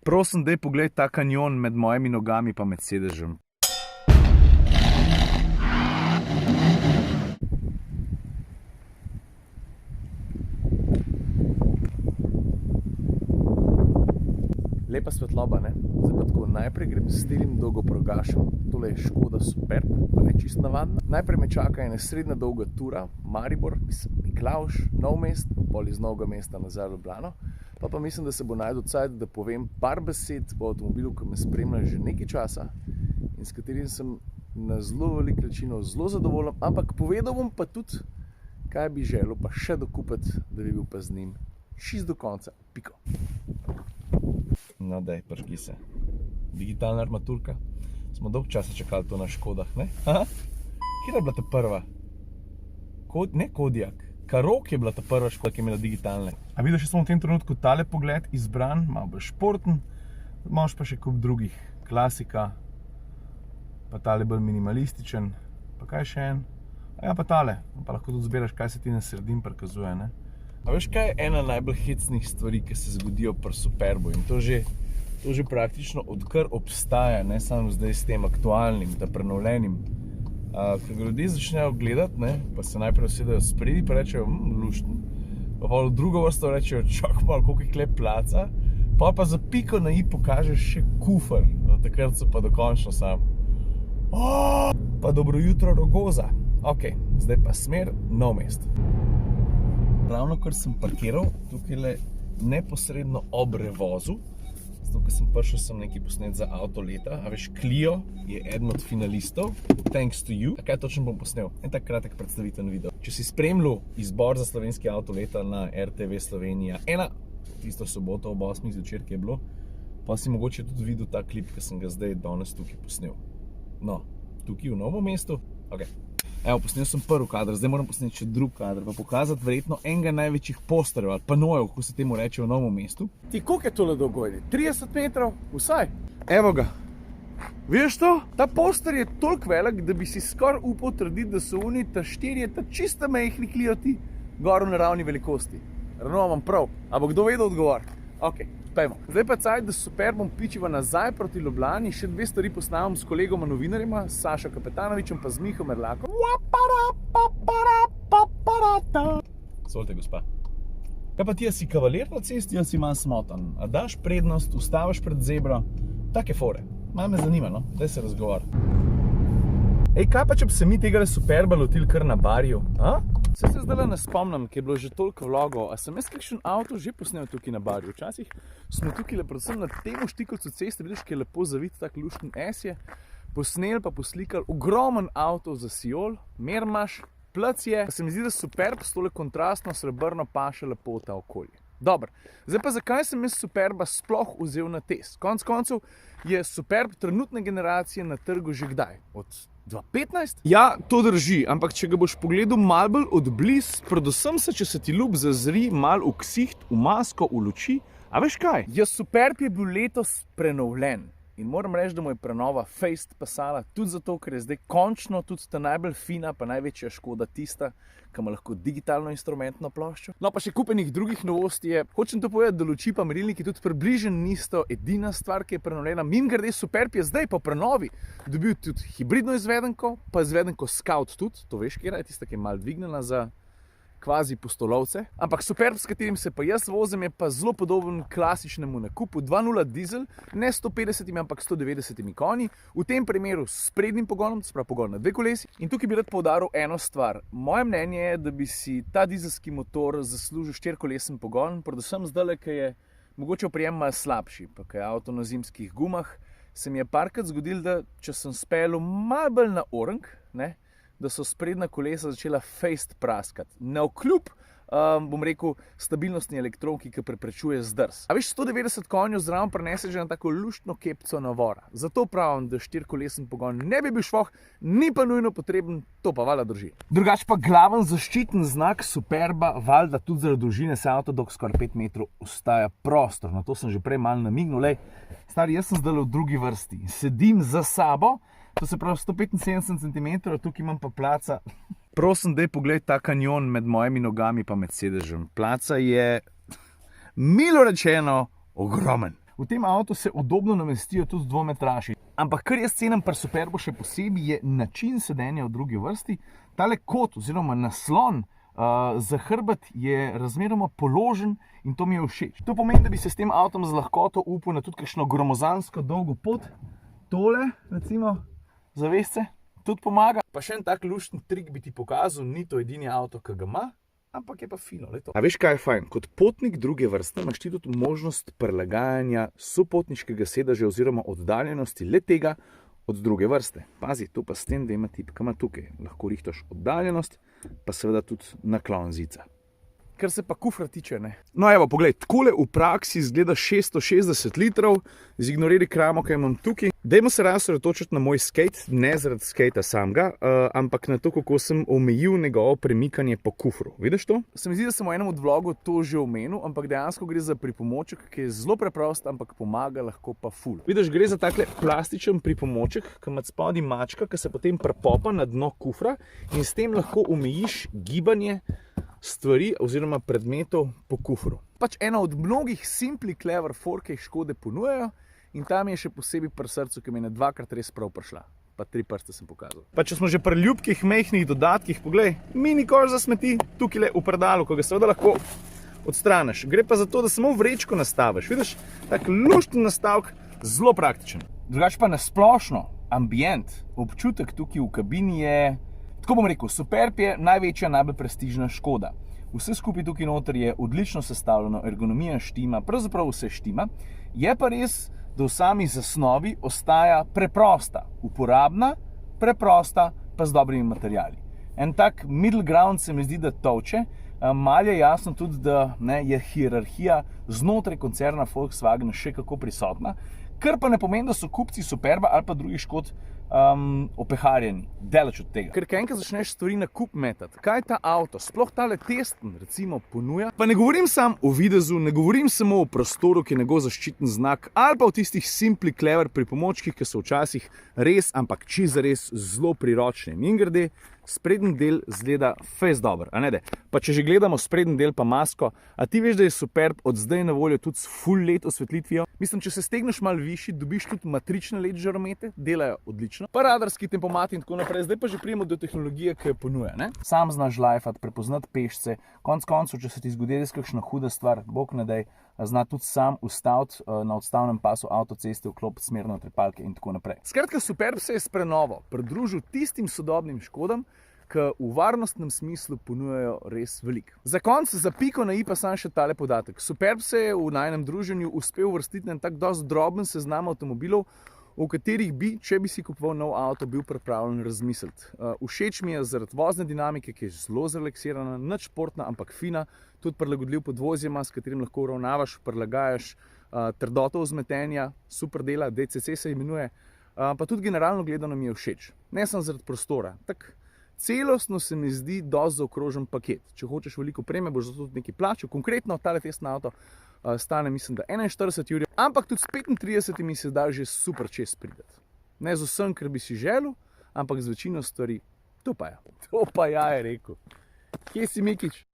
Prosim, daj pogled ta kanjon med mojimi nogami pa med sedežem. Lepa svetloba, ne? Zdaj pa tako, najprej grem s telim dolgoprogašem. Tole je Škoda Superb, pa ne čisto navadna. Najprej me čaka ena srednja dolga tura, Maribor, Miklavž, Novo Mest, pol iz Novega Mesta nazaj v Ljubljano. Pa mislim, da se bo najdel cajt, da povem par besed o avtomobilu, ki me spremlja že nekaj časa in s katerim sem na zelo veliko načinov zelo zadovoljen, ampak povedal bom pa tudi, kaj bi želel pa še dokupiti, da bi bil pa z njim čist do konca. Piko. No daj, pržgi se. Digitalna armaturka. Smo dolgo časa čakali to na Škodah, ne? Aha. Kje je bila ta prva? Ne Kodiaq. Karoq je bila ta prva Škoda, ki je imela digitalne. A vidiš, še smo v tem trenutku tale pogled izbran, malo bolj športen. Imaš pa še kup drugih. Klasika. Pa tale bolj minimalističen. Pa kaj še en? A ja, pa tale. Pa lahko tudi zbiraš, kaj se ti na sredin prikazuje, ne? A veš, kaj je ena najbolj hecnih stvari, ki se zgodijo pri Superbu? In to že praktično odkar obstaja, ne samo zdaj s tem aktualnim, ta prenovljenim. Ko ga ljudje začnejo gledati, ne, pa se najprej usedejo spredi, pa rečejo, luštno. Pa v drugo vrsto rečejo, čak malo, koliko je klep placa. Pa za piko na i pokažeš še kufer. Takrat so pa dokončno sam. Pa dobro jutro, Rogoza. Ok, zdaj pa smer Novo mesto. Ravno kar sem parkiral, tukaj le neposredno ob revozu. Zato, ker sem prišel sem nekaj posnet za avto leta. A veš, Clio je eden od finalistov, thanks to you. A kaj točno bom posnel? En tak kratek predstaviten video. Če si spremljal izbor za slovenski avto leta na RTV Slovenija 1, tisto soboto ob 8 zvečer, ki je bilo, pa si mogoče tudi videl ta klip, ki sem ga zdaj danes tukaj posnel. No, tukaj v Novem mestu. Ok. Evo, posnel sem prvi kadr, zdaj moram posneti še drug kadr, pa pokazati verjetno enega največjih posterjev ali panojev, kako se temu reče v Novem mestu. Ti, koliko je tole dolgo? 30 metrov? Vsaj? Evo ga. Veš to? Ta poster je toliko velik, da bi si skoraj upal trditi, da so oni ta štirje, ta čista majhni Clioti gor v naravni velikosti. Ravno imam prav. A bo kdo vedel odgovor? Ok, pejmo. Zdaj pa cajt, da Superbom pičiva nazaj proti Ljubljani, še dve stvari posnavam s kolegoma novinarjema, s Sašo Kapetanovičem pa z Miho Merlakom. Solte, gospa. Kaj pa ti, si kavalir na cesti, ali si manj smotan? A daš prednost, ustaviš pred zebro? Take fore. Malo me zanima, no? Daj se razgovor. Ej, kaj pa, če bi se mi tega Superba lotili kar na barju? Se zdaj ne spomnim, ki je bilo že toliko vlogov, a sem jaz kakšen avto že posnel tukaj na barju. Včasih smo tukaj predvsem na temu štikovcu ceste, vidiš, ki je lepo zavit, tak lušten S je, posnel pa poslikal ogromen avto za Siol, mer imaš, plac je, pa se mi zdi, da Superb s tole kontrastno srebrno paše lepo ta okolje. Dobro, zdaj pa zakaj sem jaz Superba sploh vzel na test? Konec koncev je Superb trenutne generacije na trgu že kdaj? Od 2015? Ja, to drži, ampak če ga boš pogledal malo bolj od blizu, predvsem se, če se ti ljub zazri malo v ksiht, v masko, v luči, a veš kaj? Ja, Superb je bil letos prenovljen. In moram reči, da mu je prenova fejst pasala, tudi zato, ker je zdaj končno tudi ta najbolj fina pa največja Škoda tista, ki ima lahko digitalno instrumentno ploščo. No pa še kupenih drugih novosti je, hočem to povedati, da luči pa merilniki tudi približno nisto edina stvar, ki je prenovljena. Mimogrede, Superb je zdaj po prenovi dobil tudi hibridno izvedenko, pa izvedenko Scout tudi, to veš, kje je tista, ki je malo dvignjena za kvazi pustolovce. Ampak Superb, s katerim se pa jaz vozim, je pa zelo podoben klasičnemu nakupu. 2.0 dizel, ne 150, ampak 190 konji. V tem primeru s sprednjim pogonom, to se pravi pogon na dve kolesi. In tukaj bi rad poudaril eno stvar. Moje mnenje je, da bi si ta dizelski motor zaslužil štirikolesen pogon, predvsem zdaj, ki je mogoče oprijem malo slabši, pa ki je avto na zimskih gumah, se mi je parkrat zgodilo, da če sem speljal malo bolj na orenk, ne, da so sprednja kolesa začela fejst praskati. Navkljub, bom rekel, stabilnostni elektronki, ki preprečuje zdrs. A veš, 190 konjev zraven prenese že na tako luštno kepco navora. Zato pravim, da štirikolesen pogon ne bi bil švoh, ni pa nujno potreben, to pa valjda drži. Drugače pa glaven zaščiten znak Superba, valjda tudi zaradi dolžine se avto dolg skoraj 5 metrov ostaja prostor. Na to sem že prej malo namignil. Lej, stari, jaz sem zdaj v drugi vrsti. Sedim za sabo, to se pravi 175 cm, tukaj imam pa placa. Prosim, daj pogled ta kanjon med mojimi nogami pa med sedežem. Placa je, milo rečeno, ogromen. V tem avtu se udobno namestijo tudi dvometraši. Ampak kar jaz cenim pri Superbu še posebej je način sedenja v drugi vrsti. Tale kot oziroma naslon za hrbet je razmeroma položen in to mi je všeč. To pomeni, da bi se s tem avtom z lahkoto upal na tudi kakšno gromozansko dolgo pot. Tole, recimo, zavesce, tudi pomaga. Pa še en tak lušten trik bi ti pokazal, ni to edini avto, ki ga ima, ampak je pa fino, le to. A veš, kaj je fajn? Kot potnik druge vrste imaš ti tudi možnost prilagajanja sopotniškega sedeža oziroma oddaljenosti le tega od druge vrste. Pazi, to pa s tem dvema tipkama tukaj. Lahko rihtaš oddaljenost, pa seveda tudi naklon zica. Kar se pa kufra tiče, ne. No evo, poglej, takole v praksi izgleda 660 litrov, zignoriraj kramo, kaj imam tukaj. Dajmo se osredotočiti na moj skate, ne zaradi skata samega, ampak na to, kako sem omejil njegovo premikanje po kufru. Vidiš to? Se mi zdi, da sem v enem od vlogov to že omenil, ampak dejansko gre za pripomoček, ki je zelo preprost, ampak pomaga lahko pa ful. Vidiš, gre za takle plastičen pripomoček, ki ima spodaj mačka, ki se potem prepopa na dno kufra in s tem lahko omejiš gibanje stvari oziroma predmetov po kufru. Pač ena od mnogih Simply Clever for, ki jih Škode ponujajo in tam je še posebej pri srcu, ki mi je dvakrat res prav prišla. Pa 3 prste sem pokazal. Pa če smo že pri ljubkih, mehkih dodatkih, poglej, mini koš za smeti, tukaj v predalu, ko ga seveda lahko odstraniš. Gre pa za to, da samo vrečko nastaviš. Vidiš, tak lušten nastavek, zelo praktičen. Drugače pa nasplošno, ambient, občutek tukaj v kabini je, tako bom rekel, Superb je največja, najbolj prestižna Škoda. Vse skupaj tukaj noter je odlično sestavljeno, ergonomija štima, pravzaprav vse štima. Je pa res, da v sami zasnovi ostaja preprosta, uporabna, preprosta, pa z dobrimi materiali. En tak middle ground se mi zdi, da tolče. Malo je jasno tudi, da je hierarhija znotraj koncerna Volkswagen še kako prisotna, kar pa ne pomeni, da so kupci Superba ali pa drugih Škod opeharjeni, daleč od tega. Ker enkrat začneš stvari na kup metati, kaj ta avto, sploh tale testen, recimo, ponuja. Pa ne govorim samo o videzu, ne govorim samo o prostoru, ki je njegov zaščiten znak, ali pa o tistih Simply Clever pripomočkih, ki so včasih res, ampak čisto res zelo priročni. Mimogrede, sprednji del zgleda fejst dober, a ne de? Pa če že gledamo sprednji del pa masko, a ti veš, da je Superb od zdaj na voljo tudi s full LED osvetlitvijo? Mislim, če se stegneš malo višji, dobiš tudi matrične LED žaromete, delajo odlično. Pa radarski tempomati in tako naprej, zdaj pa že prijemo do tehnologije, ki jo ponuja, ne? Sam znaš lajfati, prepoznati pešce, konec koncev, če se ti zgodi res kakšna huda stvar, bog ne daj, zna tudi sam ustaviti na odstavnem pasu avtoceste, vklopiti smerne utripalke in tako naprej. Skratka, Superb se je s prenovo pridružil tistim sodobnim Škodam, ki v varnostnem smislu ponujajo res veliko. Za konec, za piko na i pa sam še tale podatek. Superb se je v najinem druženju uspel uvrstiti na tak dosti droben seznam avtomobilov, o katerih bi, če bi si kupoval nov avto, bil pripravljen razmisliti. Všeč mi je zaradi vozne dinamike, ki je zelo zrelaksirana, nič športna, ampak fina, tudi prilagodljiv podvozjema, s katerim lahko uravnavaš, prilagajaš trdoto vzmetenja, super dela, DCC se imenuje, pa tudi generalno gledano mi je všeč. Ne samo zaradi prostora, tak celostno se mi zdi dosti zaokrožen paket. Če hočeš veliko opreme, boš zato tudi nekaj plačal. Konkretno tale testno avto stane, mislim, da 41 jurjev, ampak tudi s 35 se da že super čez prideti. Ne z vsem, kar bi si želel, ampak z večino stvari, to pa ja, je rekel. Kje si, Mikič?